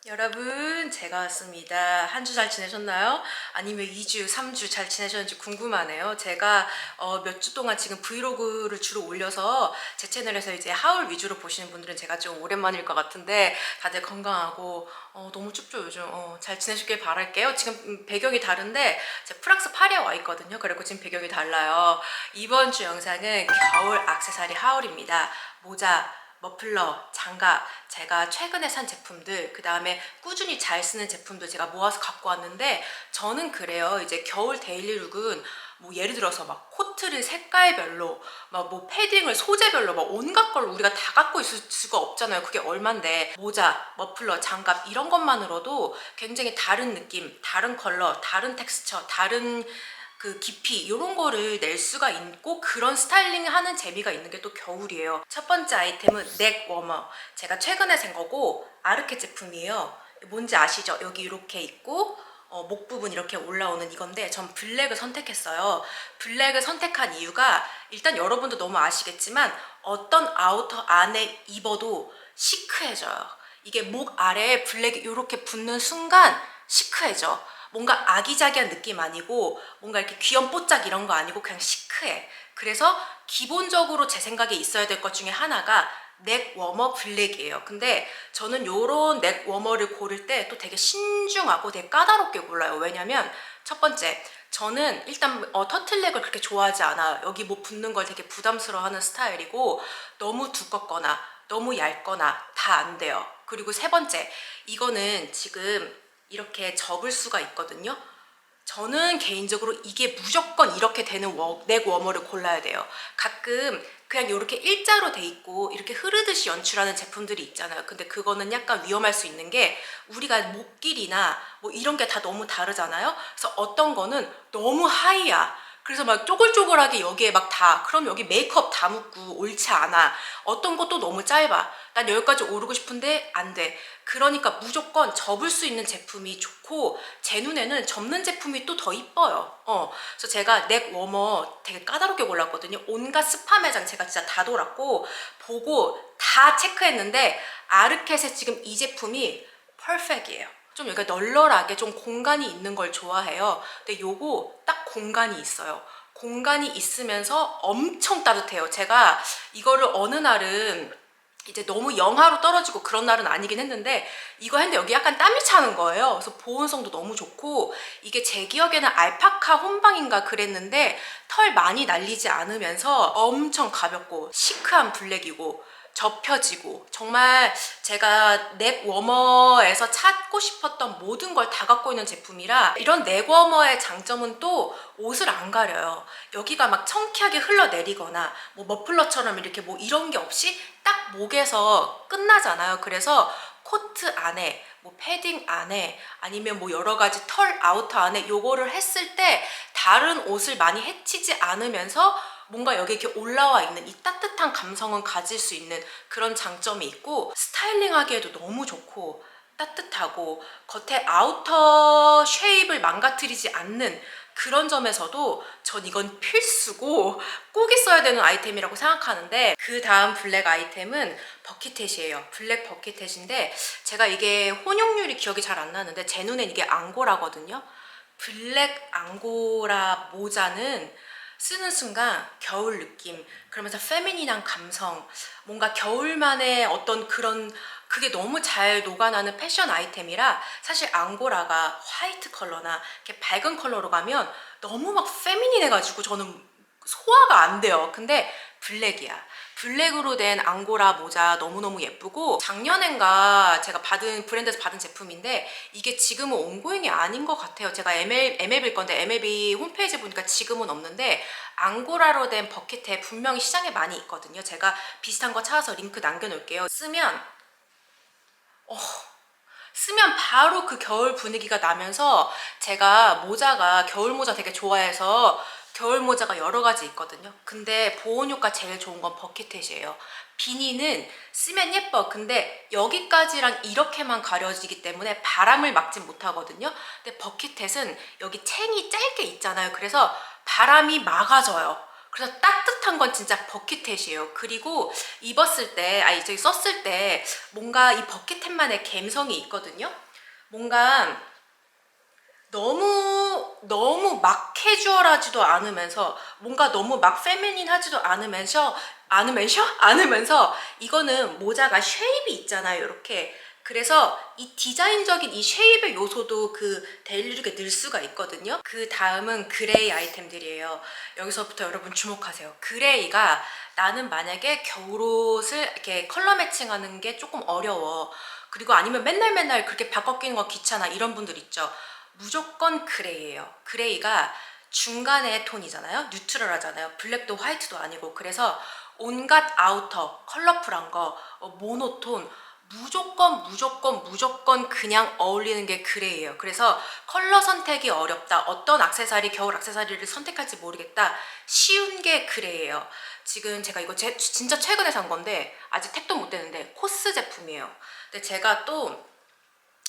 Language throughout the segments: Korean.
여러분, 제가 왔습니다. 한 주 잘 지내셨나요? 아니면 2주, 3주 잘 지내셨는지 궁금하네요. 제가 몇 주 동안 지금 브이로그를 주로 올려서 제 채널에서 이제 하울 위주로 보시는 분들은 제가 좀 오랜만일 것 같은데 다들 건강하고 너무 춥죠 요즘. 잘 지내시길 바랄게요. 지금 배경이 다른데 제가 프랑스 파리에 와 있거든요. 그리고 지금 배경이 달라요. 이번 주 영상은 겨울 액세서리 하울입니다. 모자, 머플러, 장갑, 제가 최근에 산 제품들, 그 다음에 꾸준히 잘 쓰는 제품들 제가 모아서 갖고 왔는데, 저는 그래요. 이제 겨울 데일리룩은 뭐 예를 들어서 막 코트를 색깔별로, 막 뭐 패딩을 소재별로 막 온갖 걸 우리가 다 갖고 있을 수가 없잖아요. 그게 얼만데. 모자, 머플러, 장갑 이런 것만으로도 굉장히 다른 느낌, 다른 컬러, 다른 텍스처, 다른 그 깊이 이런 거를 낼 수가 있고, 그런 스타일링 하는 재미가 있는 게 또 겨울이에요. 첫 번째 아이템은 넥 워머. 제가 최근에 산 거고 아르케 제품이에요. 뭔지 아시죠? 여기 이렇게 있고 목 부분 이렇게 올라오는 이건데, 전 블랙을 선택했어요. 블랙을 선택한 이유가, 일단 여러분도 너무 아시겠지만 어떤 아우터 안에 입어도 시크해져요. 이게 목 아래에 블랙이 이렇게 붙는 순간 시크해져. 뭔가 아기자기한 느낌 아니고, 뭔가 이렇게 귀염뽀짝 이런 거 아니고 그냥 시크해. 그래서 기본적으로 제 생각에 있어야 될 것 중에 하나가 넥 워머 블랙이에요. 근데 저는 요런 넥 워머를 고를 때 또 되게 신중하고 되게 까다롭게 골라요. 왜냐면 첫 번째, 저는 일단 터틀넥을 그렇게 좋아하지 않아요. 여기 뭐 붙는 걸 되게 부담스러워하는 스타일이고, 너무 두껍거나 너무 얇거나 다 안 돼요. 그리고 세 번째, 이거는 지금 이렇게 접을 수가 있거든요. 저는 개인적으로 이게 무조건 이렇게 되는 넥 워머를 골라야 돼요. 가끔 그냥 이렇게 일자로 돼 있고 이렇게 흐르듯이 연출하는 제품들이 있잖아요. 근데 그거는 약간 위험할 수 있는 게, 우리가 목 길이나 뭐 이런 게 다 너무 다르잖아요. 그래서 어떤 거는 너무 하이야. 그래서 막 쪼글쪼글하게 여기에 막 다, 그럼 여기 메이크업 다 묻고 옳지 않아. 어떤 것도 너무 짧아. 난 여기까지 오르고 싶은데 안 돼. 그러니까 무조건 접을 수 있는 제품이 좋고, 제 눈에는 접는 제품이 또 더 이뻐요. 그래서 제가 넥 워머 되게 까다롭게 골랐거든요. 온갖 스파 매장 제가 진짜 다 돌았고 보고 다 체크했는데, 아르켓의 지금 이 제품이 퍼펙이에요. 좀 여기가 널널하게 좀 공간이 있는 걸 좋아해요. 근데 요거 딱 공간이 있어요. 공간이 있으면서 엄청 따뜻해요. 제가 이거를 어느 날은 이제 너무 영하로 떨어지고 그런 날은 아니긴 했는데, 이거 했는데 여기 약간 땀이 차는 거예요. 그래서 보온성도 너무 좋고, 이게 제 기억에는 알파카 혼방인가 그랬는데 털 많이 날리지 않으면서 엄청 가볍고 시크한 블랙이고 접혀지고, 정말 제가 넥 워머에서 찾고 싶었던 모든 걸 다 갖고 있는 제품이라, 이런 넥 워머의 장점은 또 옷을 안 가려요. 여기가 막 청키하게 흘러내리거나 뭐 머플러처럼 이렇게 뭐 이런 게 없이 딱 목에서 끝나잖아요. 그래서 코트 안에 뭐 패딩 안에 아니면 뭐 여러 가지 털 아우터 안에 요거를 했을 때 다른 옷을 많이 해치지 않으면서 뭔가 여기 이렇게 올라와 있는 이 따뜻한 감성은 가질 수 있는 그런 장점이 있고, 스타일링하기에도 너무 좋고 따뜻하고 겉에 아우터 쉐입을 망가뜨리지 않는 그런 점에서도 전 이건 필수고 꼭 있어야 되는 아이템이라고 생각하는데, 그 다음 블랙 아이템은 버킷햇이에요. 블랙 버킷햇인데, 제가 이게 혼용률이 기억이 잘 안 나는데 제 눈엔 이게 앙고라거든요. 블랙 앙고라 모자는 쓰는 순간 겨울 느낌, 그러면서 페미닌한 감성, 뭔가 겨울만의 어떤 그런, 그게 너무 잘 녹아나는 패션 아이템이라, 사실 앙고라가 화이트 컬러나 이렇게 밝은 컬러로 가면 너무 막 페미닌해가지고 저는 소화가 안 돼요. 근데 블랙이야. 블랙으로 된 앙고라 모자 너무너무 예쁘고, 작년엔가 제가 받은, 브랜드에서 받은 제품인데 이게 지금은 온고잉이 아닌 것 같아요. 제가 MLB일 건데 MLB 홈페이지 보니까 지금은 없는데, 앙고라로 된 버킷에 분명히 시장에 많이 있거든요. 제가 비슷한 거 찾아서 링크 남겨놓을게요. 쓰면 바로 그 겨울 분위기가 나면서, 제가 모자가 겨울 모자 되게 좋아해서 겨울 모자가 여러 가지 있거든요. 근데 보온 효과 제일 좋은 건 버킷햇이에요. 비니는 쓰면 예뻐. 근데 여기까지랑 이렇게만 가려지기 때문에 바람을 막지 못하거든요. 근데 버킷햇은 여기 챙이 짧게 있잖아요. 그래서 바람이 막아져요. 그래서 따뜻한 건 진짜 버킷햇이에요. 그리고 입었을 때, 저기 썼을 때 뭔가 이 버킷햇만의 감성이 있거든요. 뭔가 너무 막 캐주얼하지도 않으면서 뭔가 너무 막 페미닌하지도 않으면서 이거는 모자가 쉐입이 있잖아요. 이렇게. 그래서 이 디자인적인 이 쉐입의 요소도 그 데일리룩에 넣을 수가 있거든요. 그 다음은 그레이 아이템들이에요. 여기서부터 여러분 주목하세요. 그레이가 나는 만약에 겨울옷을 이렇게 컬러 매칭하는 게 조금 어려워. 그리고 아니면 맨날 그렇게 바꿔 끼는 거 귀찮아. 이런 분들 있죠. 무조건 그레이예요. 그레이가 중간의 톤이잖아요. 뉴트럴하잖아요. 블랙도 화이트도 아니고. 그래서 온갖 아우터, 컬러풀한 거, 모노톤 무조건 그냥 어울리는 게 그레이예요. 그래서 컬러 선택이 어렵다. 어떤 액세서리, 겨울 액세서리를 선택할지 모르겠다. 쉬운 게 그레이예요. 지금 제가 이거 진짜 최근에 산 건데 아직 택도 못 되는데 코스 제품이에요. 근데 제가 또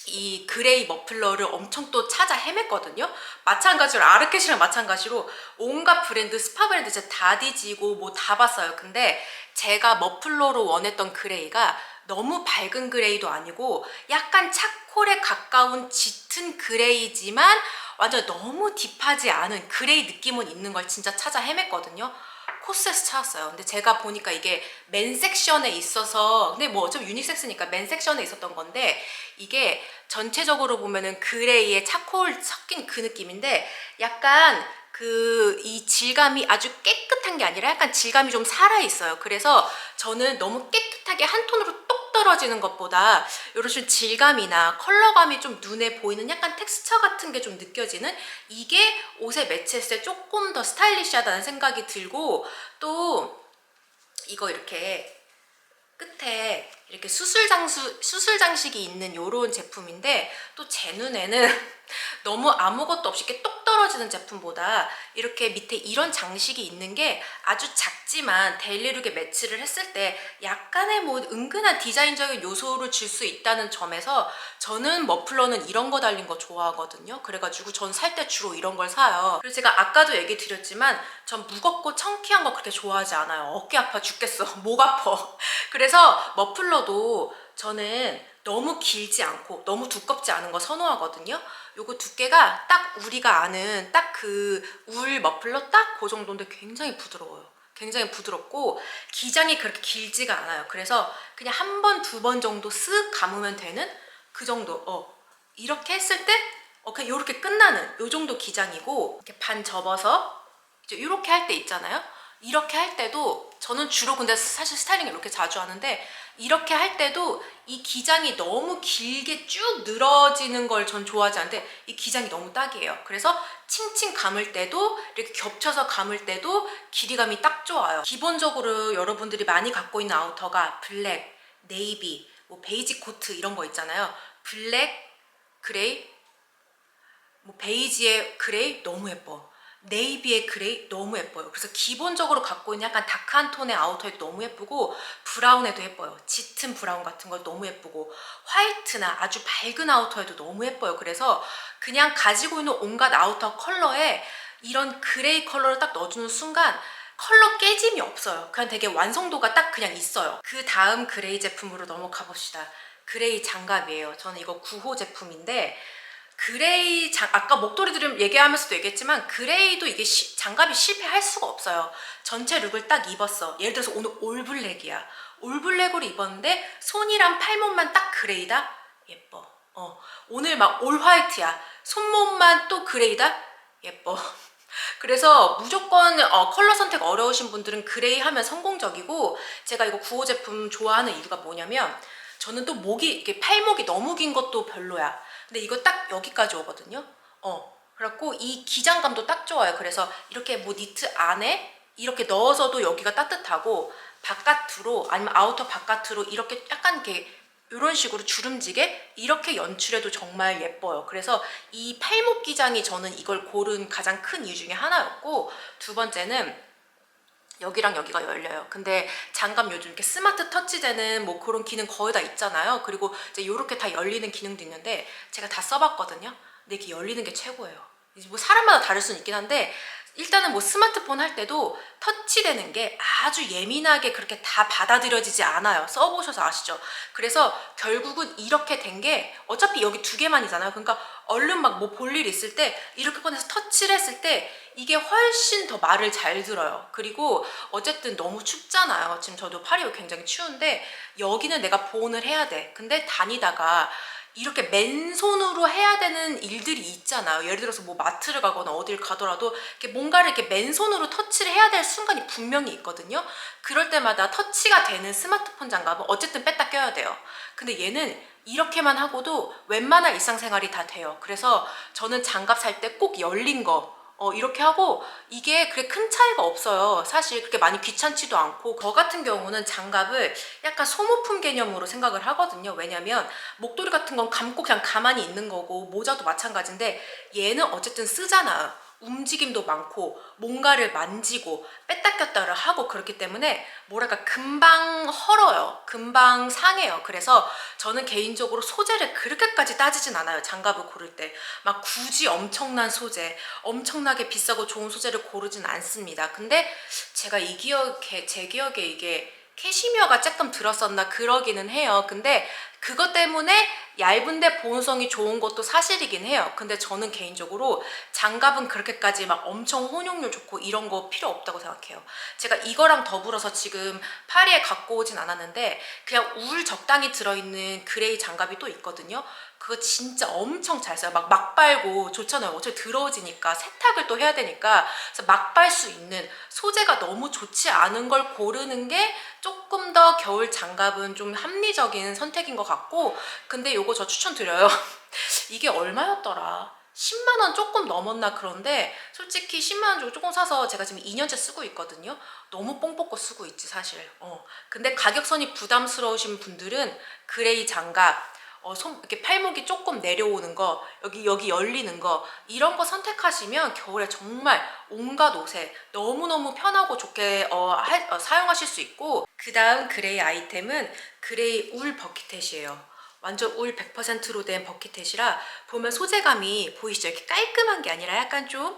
이 그레이 머플러를 엄청 또 찾아 헤맸거든요. 마찬가지로 아르켓이랑 마찬가지로 온갖 브랜드, 스파 브랜드 진짜 다 뒤지고 뭐 다 봤어요. 근데 제가 머플러로 원했던 그레이가 너무 밝은 그레이도 아니고 약간 차콜에 가까운 짙은 그레이지만 완전 너무 딥하지 않은 그레이 느낌은 있는 걸 진짜 찾아 헤맸거든요. 코스에서 찾았어요. 근데 제가 보니까 이게 맨 섹션에 있어서, 근데 뭐 어차피 유니섹스니까 맨 섹션에 있었던 건데, 이게 전체적으로 보면은 그레이에 차콜 섞인 그 느낌인데 약간 이 질감이 아주 깨끗한 게 아니라 약간 질감이 좀 살아있어요. 그래서 저는 너무 깨끗하게 한 톤으로 똑 떨어지는 것보다 이런 좀 질감이나 컬러감이 좀 눈에 보이는 약간 텍스처 같은 게 좀 느껴지는, 이게 옷에 매치했을 때 조금 더 스타일리시하다는 생각이 들고, 또 이거 이렇게 끝에 이렇게 수술 장식이 있는 요런 제품인데, 또 제 눈에는 너무 아무것도 없이 이렇게 똑 떨어지는 제품보다 이렇게 밑에 이런 장식이 있는 게 아주 작지만 데일리룩에 매치를 했을 때 약간의 뭐 은근한 디자인적인 요소를 줄 수 있다는 점에서 저는 머플러는 이런 거 달린 거 좋아하거든요. 그래가지고 전 살 때 주로 이런 걸 사요. 그리고 제가 아까도 얘기 드렸지만 전 무겁고 청키한 거 그렇게 좋아하지 않아요. 어깨 아파 죽겠어. 목 아파. 그래서 머플러도 저는 너무 길지 않고 너무 두껍지 않은 거 선호하거든요. 요거 두께가 딱 우리가 아는 딱 그 울 머플러 딱 그 정도인데 굉장히 부드러워요. 굉장히 부드럽고 기장이 그렇게 길지가 않아요. 그래서 그냥 한 번, 두 번 정도 쓱 감으면 되는 그 정도. 이렇게 했을 때 그냥 요렇게 끝나는 요 정도 기장이고, 이렇게 반 접어서 이제 이렇게 할 때 있잖아요. 이렇게 할 때도 저는 주로 근데 사실 스타일링을 이렇게 자주 하는데, 이렇게 할 때도 이 기장이 너무 길게 쭉 늘어지는 걸 전 좋아하지 않는데 이 기장이 너무 딱이에요. 그래서 칭칭 감을 때도 이렇게 겹쳐서 감을 때도 길이감이 딱 좋아요. 기본적으로 여러분들이 많이 갖고 있는 아우터가 블랙, 네이비, 뭐 베이지 코트 이런 거 있잖아요. 블랙, 그레이, 뭐 베이지의 그레이 너무 예뻐. 네이비의 그레이 너무 예뻐요. 그래서 기본적으로 갖고 있는 약간 다크한 톤의 아우터에도 너무 예쁘고, 브라운에도 예뻐요. 짙은 브라운 같은 거 너무 예쁘고, 화이트나 아주 밝은 아우터에도 너무 예뻐요. 그래서 그냥 가지고 있는 온갖 아우터 컬러에 이런 그레이 컬러를 딱 넣어주는 순간 컬러 깨짐이 없어요. 그냥 되게 완성도가 딱 그냥 있어요. 그 다음 그레이 제품으로 넘어가 봅시다. 그레이 장갑이에요. 저는 이거 9호 제품인데, 그레이 아까 목도리들 얘기하면서도 얘기했지만 그레이도 이게 장갑이 실패할 수가 없어요. 전체 룩을 딱 입었어. 예를 들어서 오늘 올블랙이야. 올블랙으로 입었는데 손이랑 팔목만 딱 그레이다? 예뻐. 오늘 막 올 화이트야. 손목만 또 그레이다? 예뻐. 그래서 무조건 컬러 선택 어려우신 분들은 그레이 하면 성공적이고, 제가 이거 9호 제품 좋아하는 이유가 뭐냐면, 저는 또 이게 팔목이 너무 긴 것도 별로야. 근데 이거 딱 여기까지 오거든요. 그래갖고 이 기장감도 딱 좋아요. 그래서 이렇게 뭐 니트 안에 이렇게 넣어서도 여기가 따뜻하고, 바깥으로 아니면 아우터 바깥으로 이렇게 약간 이렇게 이런 식으로 주름지게 이렇게 연출해도 정말 예뻐요. 그래서 이 팔목 기장이 저는 이걸 고른 가장 큰 이유 중에 하나였고, 두 번째는 여기랑 여기가 열려요. 근데 장갑 요즘 이렇게 스마트 터치되는 뭐 그런 기능 거의 다 있잖아요. 그리고 이제 이렇게 다 열리는 기능도 있는데 제가 다 써봤거든요. 근데 이렇게 열리는 게 최고예요. 이제 뭐 사람마다 다를 수는 있긴 한데, 일단은 뭐 스마트폰 할 때도 터치되는 게 아주 예민하게 그렇게 다 받아들여지지 않아요. 써보셔서 아시죠? 그래서 결국은 이렇게 된 게 어차피 여기 두 개만이잖아요. 그러니까 얼른 막 뭐 볼 일 있을 때 이렇게 꺼내서 터치를 했을 때 이게 훨씬 더 말을 잘 들어요. 그리고 어쨌든 너무 춥잖아요. 지금 저도 파리 굉장히 추운데 여기는 내가 보온을 해야 돼. 근데 다니다가 이렇게 맨손으로 해야 되는 일들이 있잖아요. 예를 들어서 뭐 마트를 가거나 어딜 가더라도 이렇게 뭔가를 이렇게 맨손으로 터치를 해야 될 순간이 분명히 있거든요. 그럴 때마다 터치가 되는 스마트폰 장갑은 어쨌든 뺐다 껴야 돼요. 근데 얘는 이렇게만 하고도 웬만한 일상생활이 다 돼요. 그래서 저는 장갑 살 때 꼭 열린 거 이렇게 하고 이게 그렇게 큰 차이가 없어요. 사실 그렇게 많이 귀찮지도 않고 저 같은 경우는 장갑을 약간 소모품 개념으로 생각을 하거든요. 왜냐면 목도리 같은 건 감고 그냥 가만히 있는 거고 모자도 마찬가지인데 얘는 어쨌든 쓰잖아요. 움직임도 많고 뭔가를 만지고 뺐다 꼈다를 하고 그렇기 때문에 뭐랄까 금방 헐어요. 금방 상해요. 그래서 저는 개인적으로 소재를 그렇게까지 따지진 않아요. 장갑을 고를 때 막 굳이 엄청난 소재 엄청나게 비싸고 좋은 소재를 고르진 않습니다. 근데 제가 제 기억에 이게 캐시미어가 조금 들었었나 그러기는 해요. 근데 그것 때문에 얇은데 보온성이 좋은 것도 사실이긴 해요. 근데 저는 개인적으로 장갑은 그렇게까지 막 엄청 혼용률 좋고 이런 거 필요 없다고 생각해요. 제가 이거랑 더불어서 지금 파리에 갖고 오진 않았는데 그냥 울 적당히 들어있는 그레이 장갑이 또 있거든요. 그거 진짜 엄청 잘 써요. 막 빨고 좋잖아요. 어차피 더러워지니까 세탁을 또 해야 되니까 그래서 막 빨 수 있는 소재가 너무 좋지 않은 걸 고르는 게 조금 더 겨울 장갑은 좀 합리적인 선택인 것 같고 근데 요거 저 추천드려요. 이게 얼마였더라? 10만 원 조금 넘었나 그런데 솔직히 10만 원 주고 조금 사서 제가 지금 2년째 쓰고 있거든요. 너무 뽕 뽑고 쓰고 있지 사실. 근데 가격선이 부담스러우신 분들은 그레이 장갑 이렇게 팔목이 조금 내려오는 거, 여기 열리는 거, 이런 거 선택하시면 겨울에 정말 온갖 옷에 너무너무 편하고 좋게 사용하실 수 있고, 그 다음 그레이 아이템은 그레이 울 버킷햇이에요. 완전 울 100%로 된 버킷햇이라 보면 소재감이 보이시죠? 이렇게 깔끔한 게 아니라 약간 좀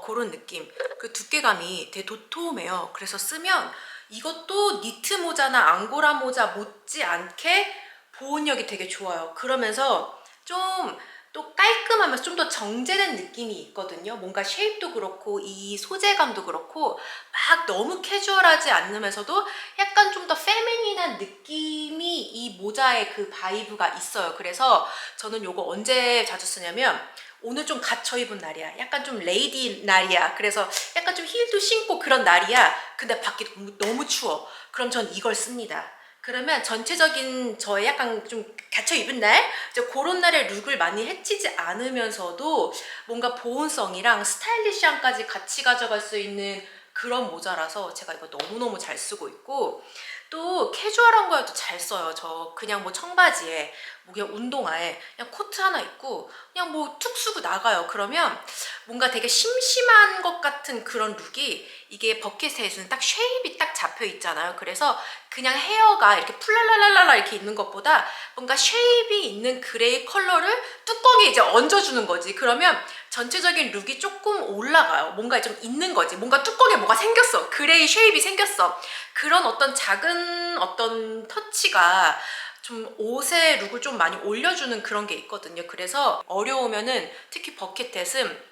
그런 느낌. 그 두께감이 되게 도톰해요. 그래서 쓰면 이것도 니트 모자나 앙고라 모자 못지않게 보온력이 되게 좋아요. 그러면서 좀 또 깔끔하면서 좀 더 정제된 느낌이 있거든요. 뭔가 쉐입도 그렇고 이 소재감도 그렇고 막 너무 캐주얼하지 않으면서도 약간 좀 더 페미닌한 느낌이 이 모자의 그 바이브가 있어요. 그래서 저는 요거 언제 자주 쓰냐면 오늘 좀 갇혀 입은 날이야. 약간 좀 레이디 날이야. 그래서 약간 좀 힐도 신고 그런 날이야. 근데 밖에 너무 추워. 그럼 전 이걸 씁니다. 그러면 전체적인 저의 약간 좀 갇혀 입은 날, 이제 그런 날의 룩을 많이 해치지 않으면서도 뭔가 보온성이랑 스타일리시함까지 같이 가져갈 수 있는 그런 모자라서 제가 이거 너무너무 잘 쓰고 있고 또 캐주얼한 거에도 잘 써요. 저 그냥 뭐 청바지에 뭐 그냥 운동화에 그냥 코트 하나 입고 그냥 뭐 툭 쓰고 나가요. 그러면 뭔가 되게 심심한 것 같은 그런 룩이 이게 버킷햇은 딱 쉐입이 딱 잡혀 있잖아요. 그래서 그냥 헤어가 이렇게 풀랄랄랄라 이렇게 있는 것보다 뭔가 쉐입이 있는 그레이 컬러를 뚜껑에 이제 얹어주는 거지. 그러면 전체적인 룩이 조금 올라가요. 뭔가 좀 있는 거지. 뭔가 뚜껑에 뭐가 생겼어. 그레이 쉐입이 생겼어. 그런 어떤 작은 어떤 터치가 좀 옷의 룩을 좀 많이 올려주는 그런 게 있거든요. 그래서 어려우면은 특히 버킷햇은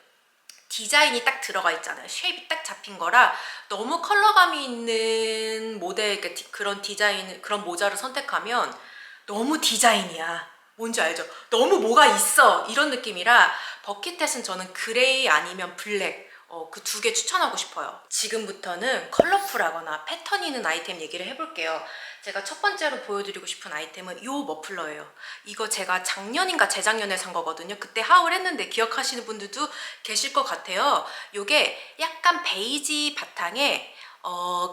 디자인이 딱 들어가 있잖아요. 쉐입이 딱 잡힌 거라 너무 컬러감이 있는 모델 그런 디자인 그런 모자를 선택하면 너무 디자인이야. 뭔지 알죠? 너무 뭐가 있어 이런 느낌이라 버킷햇은 저는 그레이 아니면 블랙 그 두 개 추천하고 싶어요. 지금부터는 컬러풀하거나 패턴 있는 아이템 얘기를 해볼게요. 제가 첫 번째로 보여드리고 싶은 아이템은 이 머플러예요. 이거 제가 작년인가 재작년에 산 거거든요. 그때 하울 했는데 기억하시는 분들도 계실 것 같아요. 이게 약간 베이지 바탕에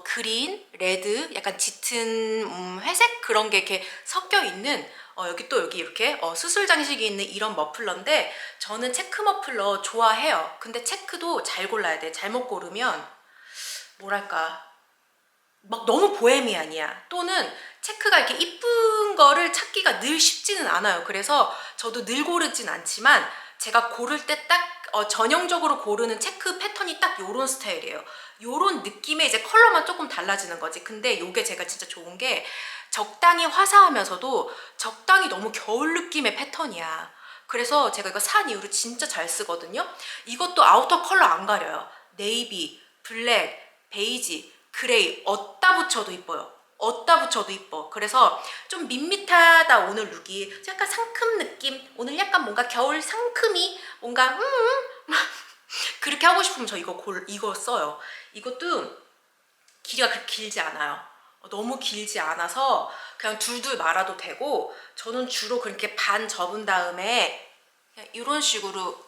그린, 레드, 약간 짙은 회색 그런 게 이렇게 섞여 있는 여기 이렇게 수술 장식이 있는 이런 머플러인데 저는 체크 머플러 좋아해요. 근데 체크도 잘 골라야 돼. 잘못 고르면 뭐랄까 막 너무 보헤미안이야. 또는 체크가 이렇게 이쁜 거를 찾기가 늘 쉽지는 않아요. 그래서 저도 늘 고르진 않지만 제가 고를 때 딱 전형적으로 고르는 체크 패턴이 딱 요런 스타일이에요. 요런 느낌의 이제 컬러만 조금 달라지는 거지. 근데 요게 제가 진짜 좋은 게 적당히 화사하면서도 적당히 너무 겨울 느낌의 패턴이야. 그래서 제가 이거 산 이후로 진짜 잘 쓰거든요. 이것도 아우터 컬러 안 가려요. 네이비, 블랙, 베이지, 그레이 어디다 붙여도 이뻐요. 어디다 붙여도 이뻐. 그래서 좀 밋밋하다 오늘 룩이. 약간 상큼 느낌. 오늘 약간 뭔가 겨울 상큼이 뭔가 그렇게 하고 싶으면 저 이거 써요. 이것도 길이가 그렇게 길지 않아요. 너무 길지 않아서 그냥 둘둘 말아도 되고, 저는 주로 그렇게 반 접은 다음에 그냥 이런 식으로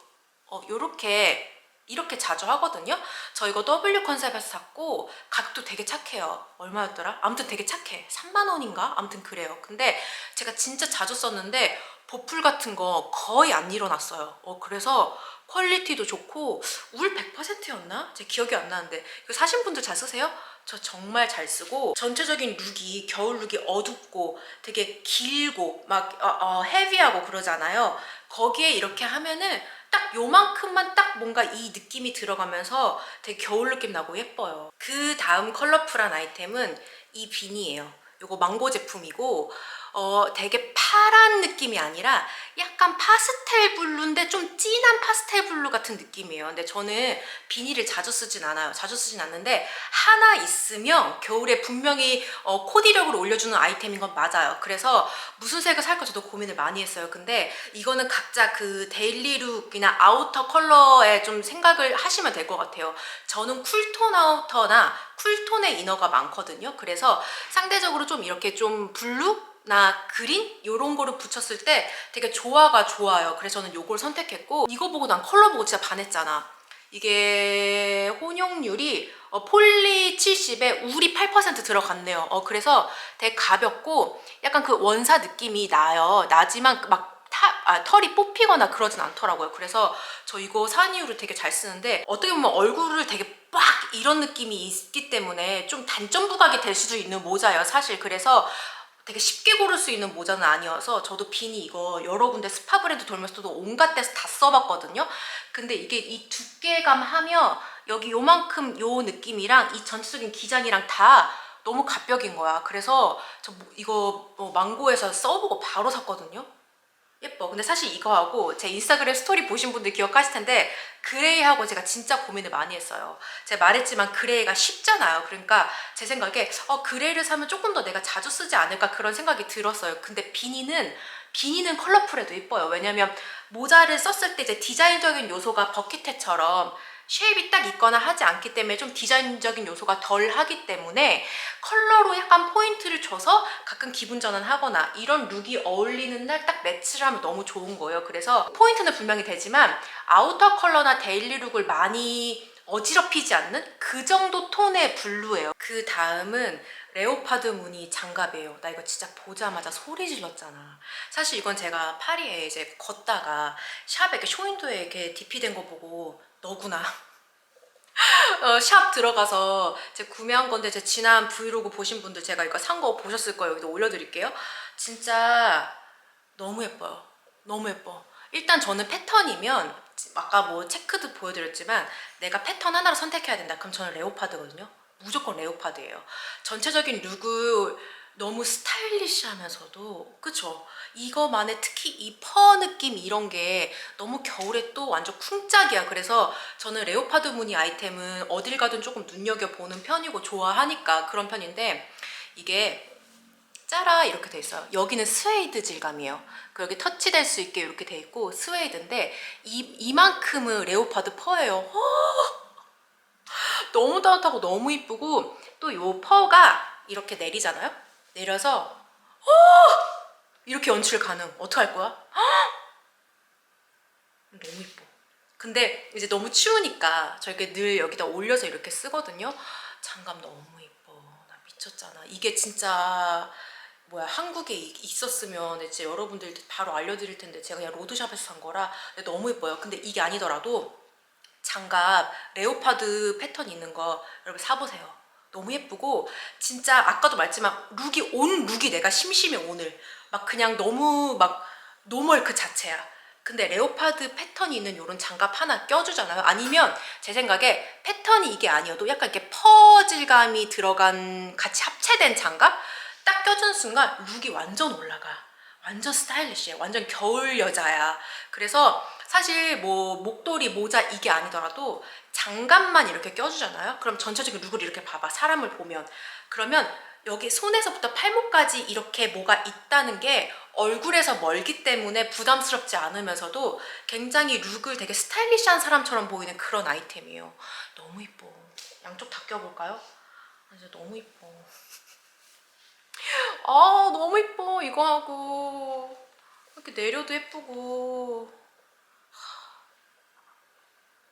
요렇게 이렇게 자주 하거든요. 저 이거 W 컨셉에서 샀고 가격도 되게 착해요. 얼마였더라? 아무튼 되게 착해. 3만 원인가? 아무튼 그래요. 근데 제가 진짜 자주 썼는데 보풀 같은 거 거의 안 일어났어요. 그래서 퀄리티도 좋고 울 100%였나? 제 기억이 안 나는데 이거 사신 분들 잘 쓰세요? 저 정말 잘 쓰고, 전체적인 룩이 겨울 룩이 어둡고 되게 길고 막 헤비하고 그러잖아요. 거기에 이렇게 하면은 딱 요만큼만 딱 뭔가 이 느낌이 들어가면서 되게 겨울 느낌 나고 예뻐요. 그 다음 컬러풀한 아이템은 이 비니예요. 요거 망고 제품이고 되게 파란 느낌이 아니라 약간 파스텔 블루인데 좀 진한 파스텔 블루 같은 느낌이에요. 근데 저는 비니를 자주 쓰진 않아요. 자주 쓰진 않는데 하나 있으면 겨울에 분명히 코디력을 올려주는 아이템인 건 맞아요. 그래서 무슨 색을 살까 저도 고민을 많이 했어요. 근데 이거는 각자 그 데일리 룩이나 아우터 컬러에 좀 생각을 하시면 될 것 같아요. 저는 쿨톤 아우터나 쿨톤의 이너가 많거든요. 그래서 상대적으로 좀 이렇게 좀 블루? 나 그린? 요런 거를 붙였을 때 되게 조화가 좋아요. 그래서 저는 요걸 선택했고, 이거 보고 난 컬러 보고 진짜 반했잖아. 이게 혼용률이 폴리 70에 울이 8% 들어갔네요. 그래서 되게 가볍고 약간 그 원사 느낌이 나요. 나지만 막 털이 뽑히거나 그러진 않더라고요. 그래서 저 이거 산 이후로 되게 잘 쓰는데, 어떻게 보면 얼굴을 되게 빡 이런 느낌이 있기 때문에 좀 단점 부각이 될 수도 있는 모자예요, 사실. 그래서 되게 쉽게 고를 수 있는 모자는 아니어서 저도 비니 이거 여러 군데 스파 브랜드 돌면서도 온갖 데서 다 써봤거든요. 근데 이게 이 두께감 하며 여기 요만큼 요 느낌이랑 이 전체적인 기장이랑 다 너무 갑벽인 거야. 그래서 저 이거 망고에서 써보고 바로 샀거든요. 예뻐. 근데 사실 이거하고 제 인스타그램 스토리 보신 분들 기억하실 텐데 그레이하고 제가 진짜 고민을 많이 했어요. 제가 말했지만 그레이가 쉽잖아요. 그러니까 제 생각에 그레이를 사면 조금 더 내가 자주 쓰지 않을까 그런 생각이 들었어요. 근데 비니는 컬러풀해도 예뻐요. 왜냐면 모자를 썼을 때 이제 디자인적인 요소가 버킷햇처럼 쉐입이 딱 있거나 하지 않기 때문에 좀 디자인적인 요소가 덜 하기 때문에 컬러로 약간 포인트를 줘서 가끔 기분 전환하거나 이런 룩이 어울리는 날 딱 매치를 하면 너무 좋은 거예요. 그래서 포인트는 분명히 되지만 아우터 컬러나 데일리 룩을 많이 어지럽히지 않는 그 정도 톤의 블루예요. 그 다음은 레오파드 무늬 장갑이에요. 나 이거 진짜 보자마자 소리 질렀잖아. 사실 이건 제가 파리에 이제 걷다가 샵에 이렇게 쇼윈도에 이렇게 DP 된 거 보고 너구나. 샵 들어가서 제가 구매한 건데, 제 지난 브이로그 보신 분들 제가 이거 산 거 보셨을 거예요. 여기도 올려드릴게요. 진짜 너무 예뻐요. 너무 예뻐. 일단 저는 패턴이면 아까 뭐 체크도 보여드렸지만 내가 패턴 하나로 선택해야 된다. 그럼 저는 레오파드거든요. 무조건 레오파드예요. 전체적인 룩을 너무 스타일리시하면서도, 그쵸? 이거만의 특히 이 퍼 느낌 이런 게 너무 겨울에 또 완전 쿵짝이야. 그래서 저는 레오파드 무늬 아이템은 어딜 가든 조금 눈여겨보는 편이고 좋아하니까 그런 편인데, 이게 짜라 이렇게 돼 있어요. 여기는 스웨이드 질감이에요. 그 여기 터치될 수 있게 이렇게 돼 있고 스웨이드인데 이만큼은 레오파드 퍼예요. 너무 따뜻하고 너무 이쁘고, 또 요 퍼가 이렇게 내리잖아요. 내려서 이렇게 연출 가능. 어떡할 거야? 너무 이뻐. 근데 이제 너무 추우니까 저렇게 늘 여기다 올려서 이렇게 쓰거든요. 장갑 너무 이뻐. 나 미쳤잖아. 이게 진짜 뭐야, 한국에 있었으면 이제 여러분들 바로 알려드릴 텐데 제가 그냥 로드샵에서 산 거라 너무 예뻐요. 근데 이게 아니더라도 장갑 레오파드 패턴 있는 거 여러분 사보세요. 너무 예쁘고, 진짜 아까도 말했지만 룩이 내가 심심해 오늘. 막 그냥 너무 막 노멀 그 자체야. 근데 레오파드 패턴이 있는 이런 장갑 하나 껴주잖아요. 아니면 제 생각에 패턴이 이게 아니어도 약간 이렇게 퍼질감이 들어간 같이 합체된 장갑 딱 껴주는 순간 룩이 완전 올라가. 완전 스타일리시해. 완전 겨울 여자야. 그래서 사실 뭐 목도리, 모자 이게 아니더라도 장갑만 이렇게 껴주잖아요. 그럼 전체적인 룩을 이렇게 봐봐. 사람을 보면. 그러면 여기 손에서부터 팔목까지 이렇게 뭐가 있다는 게 얼굴에서 멀기 때문에 부담스럽지 않으면서도 굉장히 룩을 되게 스타일리시한 사람처럼 보이는 그런 아이템이에요. 너무 이뻐. 양쪽 다 껴볼까요? 진짜 너무 이뻐. 아 너무 이뻐 이거 하고 이렇게 내려도 예쁘고.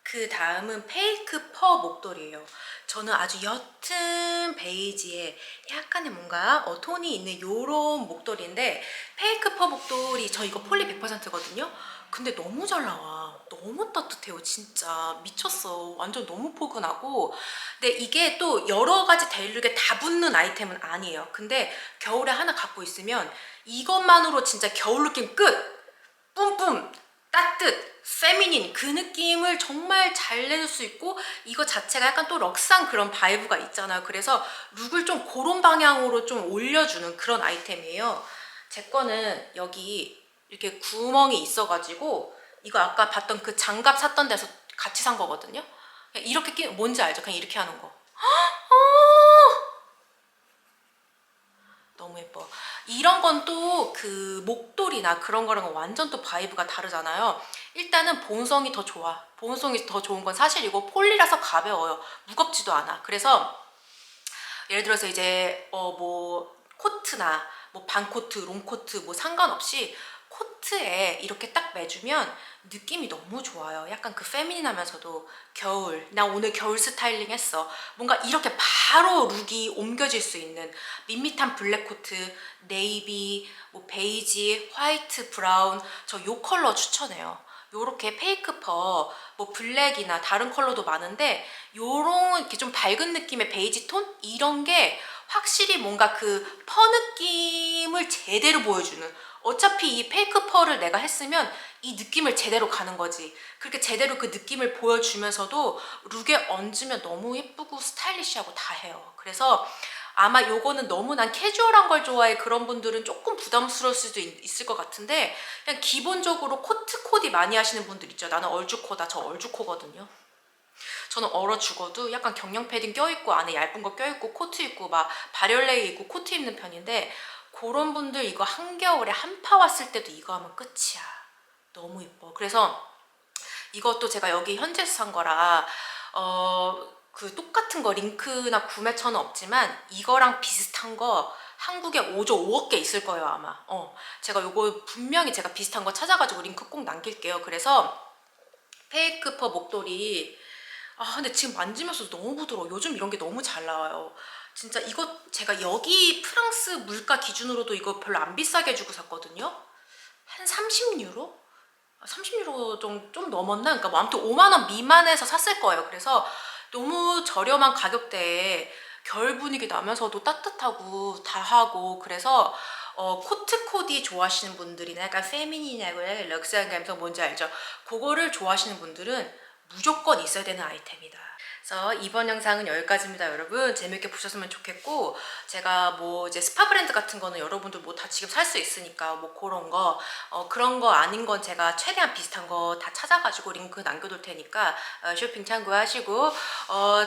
그 다음은 페이크 퍼 목도리예요. 저는 아주 옅은 베이지에 약간의 뭔가 톤이 있는 요런 목도리인데, 페이크 퍼 목도리 저 이거 폴리 100%거든요. 근데 너무 잘 나와. 너무 따뜻해요. 진짜 미쳤어. 완전 너무 포근하고. 근데 이게 또 여러 가지 데일룩에 다 붙는 아이템은 아니에요. 근데 겨울에 하나 갖고 있으면 이것만으로 진짜 겨울 느낌 끝! 뿜뿜! 따뜻! 페미닌 그 느낌을 정말 잘 내줄 수 있고, 이거 자체가 약간 또 럭상 그런 바이브가 있잖아요. 그래서 룩을 좀 그런 방향으로 좀 올려주는 그런 아이템이에요. 제 거는 여기 이렇게 구멍이 있어가지고 이거 아까 봤던 그 장갑 샀던 데서 같이 산 거거든요. 그냥 이렇게 뭔지 알죠? 그냥 이렇게 하는 거. 너무 예뻐. 이런 건 또 그 목도리나 그런 거랑은 완전 또 바이브가 다르잖아요. 일단은 보온성이 더 좋아. 보온성이 더 좋은 건 사실이고, 폴리라서 가벼워요. 무겁지도 않아. 그래서 예를 들어서 이제 뭐 코트나 뭐 반코트, 롱코트 뭐 상관없이 코트에 이렇게 딱 매주면 느낌이 너무 좋아요. 약간 그 페미닌하면서도 겨울, 나 오늘 겨울 스타일링 했어. 뭔가 이렇게 바로 룩이 옮겨질 수 있는 밋밋한 블랙 코트, 네이비, 뭐 베이지, 화이트, 브라운, 저 요 컬러 추천해요. 요렇게 페이크 퍼, 뭐 블랙이나 다른 컬러도 많은데 요런 이렇게 좀 밝은 느낌의 베이지 톤? 이런 게 확실히 뭔가 그 퍼 느낌을 제대로 보여주는, 어차피 이 페이크 펄을 내가 했으면 이 느낌을 제대로 가는 거지. 그렇게 제대로 그 느낌을 보여주면서도 룩에 얹으면 너무 예쁘고 스타일리시하고 다 해요. 그래서 아마 요거는 너무 난 캐주얼한 걸 좋아해 그런 분들은 조금 부담스러울 수도 있을 것 같은데, 그냥 기본적으로 코트 코디 많이 하시는 분들 있죠. 나는 얼죽코다. 저 얼죽코거든요. 저는 얼어 죽어도 약간 경량 패딩 껴입고 안에 얇은 거 껴입고 코트 입고 막 발열레이 입고 코트 입는 편인데, 그런 분들 이거 한겨울에 한파 왔을 때도 이거 하면 끝이야. 너무 이뻐. 그래서 이것도 제가 여기 현지에서 산 거라 그 똑같은 거 링크나 구매처는 없지만 이거랑 비슷한 거 한국에 5조 5억 개 있을 거예요 아마. 제가 요거 분명히 제가 비슷한 거 찾아가지고 링크 꼭 남길게요. 그래서 페이크 퍼 목도리, 근데 지금 만지면서 너무 부드러워. 요즘 이런 게 너무 잘 나와요. 진짜 이거 제가 여기 프랑스 물가 기준으로도 이거 별로 안 비싸게 주고 샀거든요. 한 30유로? 30유로 좀 넘었나? 그러니까 뭐 아무튼 5만 원 미만에서 샀을 거예요. 그래서 너무 저렴한 가격대에 겨울 분위기 나면서도 따뜻하고 다 하고, 그래서 코트 코디 좋아하시는 분들이나 약간 페미닌하고 럭스한 감성 뭔지 알죠? 그거를 좋아하시는 분들은 무조건 있어야 되는 아이템이다. 그래서 이번 영상은 여기까지입니다. 여러분 재밌게 보셨으면 좋겠고, 제가 뭐 이제 스파 브랜드 같은 거는 여러분들 뭐 다 지금 살 수 있으니까 뭐 그런 거 그런 거 아닌 건 제가 최대한 비슷한 거 다 찾아가지고 링크 남겨둘 테니까 쇼핑 참고하시고,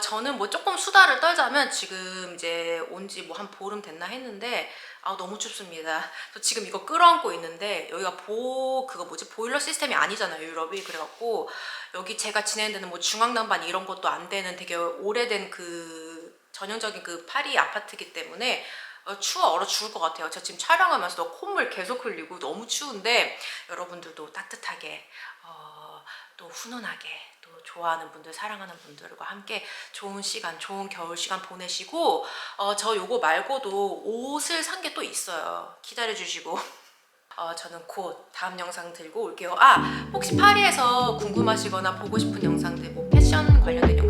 저는 뭐 조금 수다를 떨자면 지금 이제 온 지 뭐 한 보름 됐나 했는데 너무 춥습니다. 저 지금 이거 끌어안고 있는데 여기가 그거 뭐지, 보일러 시스템이 아니잖아요 유럽이. 그래갖고 여기 제가 지내는 데는 뭐 중앙난방 이런 것도 안 되는 되게 오래된 그 전형적인 그 파리 아파트이기 때문에 추워 얼어 죽을 것 같아요. 저 지금 촬영하면서도 콧물 계속 흘리고 너무 추운데, 여러분들도 따뜻하게 또 훈훈하게 또 좋아하는 분들, 사랑하는 분들과 함께 좋은 시간, 좋은 겨울 시간 보내시고, 저 요거 말고도 옷을 산 게 또 있어요. 기다려주시고 저는 곧 다음 영상 들고 올게요. 혹시 파리에서 궁금하시거나 보고 싶은 영상들, 뭐 패션 관련된 영상